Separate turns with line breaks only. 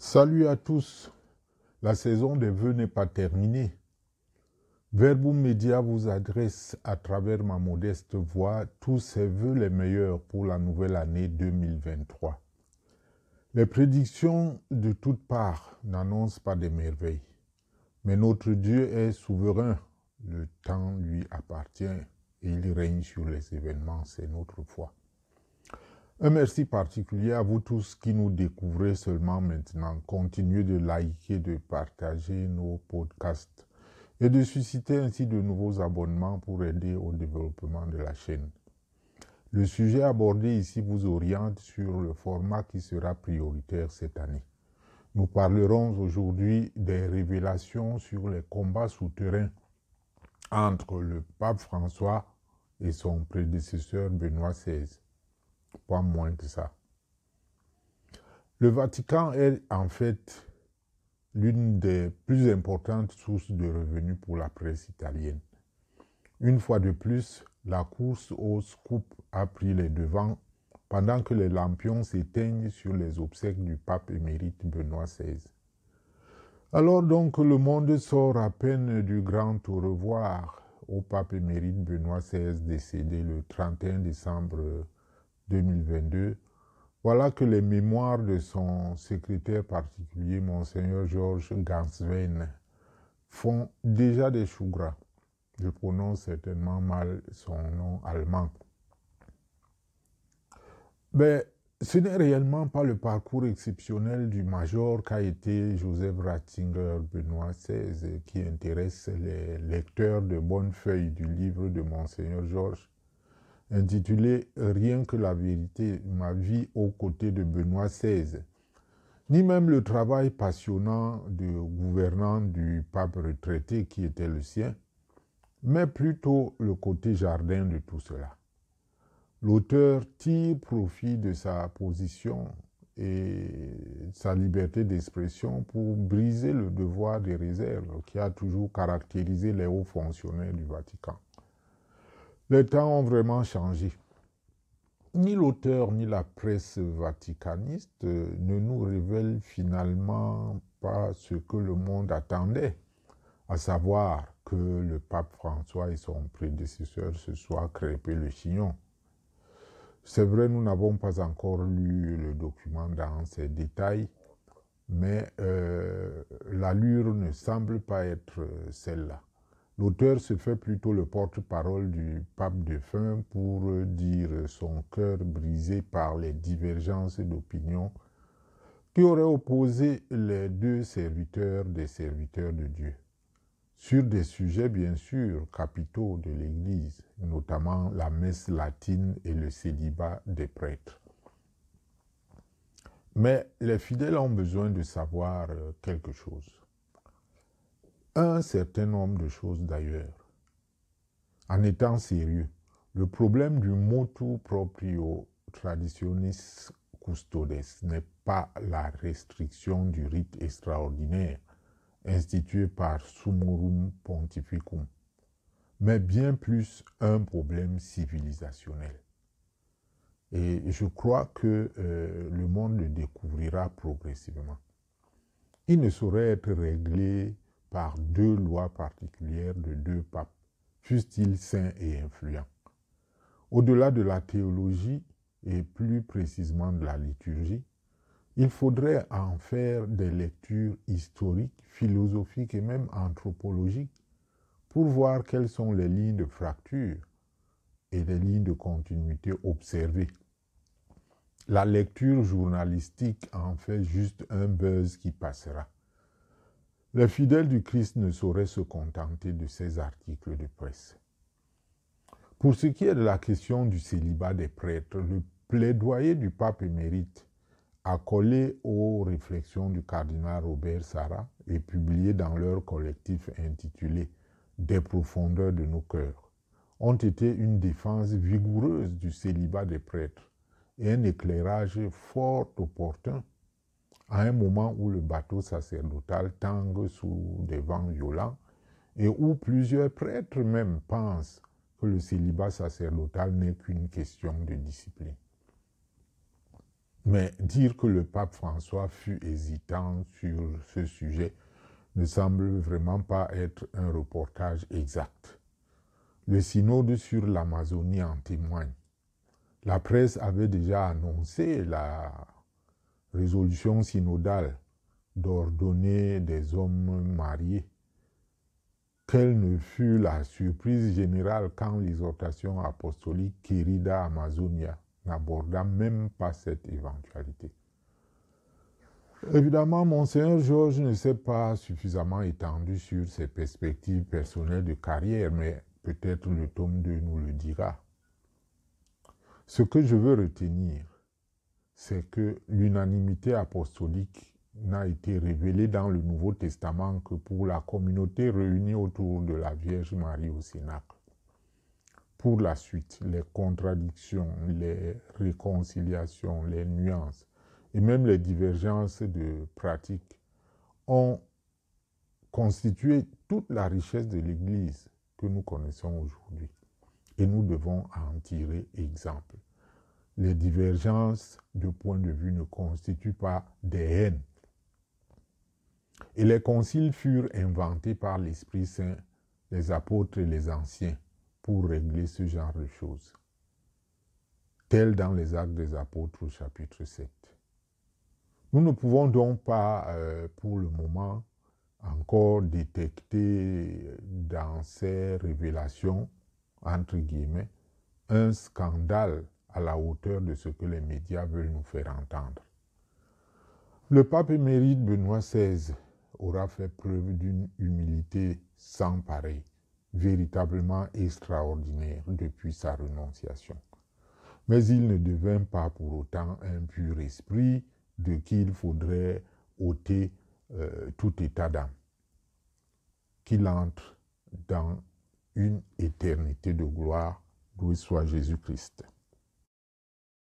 Salut à tous. La saison des vœux n'est pas terminée. Verbum Media vous adresse à travers ma modeste voix tous ses vœux les meilleurs pour la nouvelle année 2023. Les prédictions de toutes parts n'annoncent pas des merveilles. Mais notre Dieu est souverain. Le temps lui appartient et il règne sur les événements. C'est notre foi. Un merci particulier à vous tous qui nous découvrez seulement maintenant. Continuez de liker, de partager nos podcasts et de susciter ainsi de nouveaux abonnements pour aider au développement de la chaîne. Le sujet abordé ici vous oriente sur le format qui sera prioritaire cette année. Nous parlerons aujourd'hui des révélations sur les combats souterrains entre le pape François et son prédécesseur Benoît XVI. Pas moins que ça. Le Vatican est en fait l'une des plus importantes sources de revenus pour la presse italienne. Une fois de plus, la course au scoop a pris les devants pendant que les lampions s'éteignent sur les obsèques du pape émérite Benoît XVI. Alors donc le monde sort à peine du grand au revoir au pape émérite Benoît XVI décédé le 31 décembre 2022, voilà que les mémoires de son secrétaire particulier, Monseigneur Georges Ganswein, font déjà des choux gras. Je prononce certainement mal son nom allemand. Mais ce n'est réellement pas le parcours exceptionnel du major qu'a été Joseph Ratzinger Benoît XVI qui intéresse les lecteurs de bonnes feuilles du livre de Monseigneur Georges, intitulé « Rien que la vérité, ma vie aux côtés de Benoît XVI », ni même le travail passionnant de gouvernant du pape retraité qui était le sien, mais plutôt le côté jardin de tout cela. L'auteur tire profit de sa position et sa liberté d'expression pour briser le devoir des réserves qui a toujours caractérisé les hauts fonctionnaires du Vatican. Les temps ont vraiment changé. Ni l'auteur ni la presse vaticaniste ne nous révèlent finalement pas ce que le monde attendait, à savoir que le pape François et son prédécesseur se soient crêpés le chignon. C'est vrai, nous n'avons pas encore lu le document dans ses détails, mais l'allure ne semble pas être celle-là. L'auteur se fait plutôt le porte-parole du pape défunt pour dire son cœur brisé par les divergences d'opinion qui auraient opposé les deux serviteurs des serviteurs de Dieu, sur des sujets bien sûr capitaux de l'Église, notamment la messe latine et le célibat des prêtres. Mais les fidèles ont besoin de savoir quelque chose. Un certain nombre de choses d'ailleurs. En étant sérieux, le problème du motu proprio traditionis custodes n'est pas la restriction du rite extraordinaire institué par Summorum Pontificum, mais bien plus un problème civilisationnel. Et je crois que le monde le découvrira progressivement. Il ne saurait être réglé par deux lois particulières de deux papes, fussent-ils saints et influents. Au-delà de la théologie, et plus précisément de la liturgie, il faudrait en faire des lectures historiques, philosophiques et même anthropologiques pour voir quelles sont les lignes de fracture et les lignes de continuité observées. La lecture journalistique en fait juste un buzz qui passera. Les fidèles du Christ ne sauraient se contenter de ces articles de presse. Pour ce qui est de la question du célibat des prêtres, le plaidoyer du pape émérite, accolé aux réflexions du cardinal Robert Sarah et publié dans leur collectif intitulé « Des profondeurs de nos cœurs », ont été une défense vigoureuse du célibat des prêtres et un éclairage fort opportun à un moment où le bateau sacerdotal tangue sous des vents violents et où plusieurs prêtres même pensent que le célibat sacerdotal n'est qu'une question de discipline. Mais dire que le pape François fut hésitant sur ce sujet ne semble vraiment pas être un reportage exact. Le synode sur l'Amazonie en témoigne. La presse avait déjà annoncé la résolution synodale d'ordonner des hommes mariés. Quelle ne fut la surprise générale quand l'exhortation apostolique Querida Amazonia n'aborda même pas cette éventualité. Évidemment, Monseigneur Georges ne s'est pas suffisamment étendu sur ses perspectives personnelles de carrière, mais peut-être le tome 2 nous le dira. Ce que je veux retenir, c'est que l'unanimité apostolique n'a été révélée dans le Nouveau Testament que pour la communauté réunie autour de la Vierge Marie au Cénacle. Pour la suite, les contradictions, les réconciliations, les nuances et même les divergences de pratiques ont constitué toute la richesse de l'Église que nous connaissons aujourd'hui. Et nous devons en tirer exemple. Les divergences de point de vue ne constituent pas des haines. Et les conciles furent inventés par l'Esprit Saint, les apôtres et les anciens, pour régler ce genre de choses. Tel dans les Actes des Apôtres au chapitre 7. Nous ne pouvons donc pas, pour le moment, encore détecter dans ces révélations, entre guillemets, un scandale à la hauteur de ce que les médias veulent nous faire entendre. Le pape émérite Benoît XVI aura fait preuve d'une humilité sans pareille, véritablement extraordinaire depuis sa renonciation. Mais il ne devint pas pour autant un pur esprit de qui il faudrait ôter tout état d'âme, qu'il entre dans une éternité de gloire d'où soit Jésus-Christ.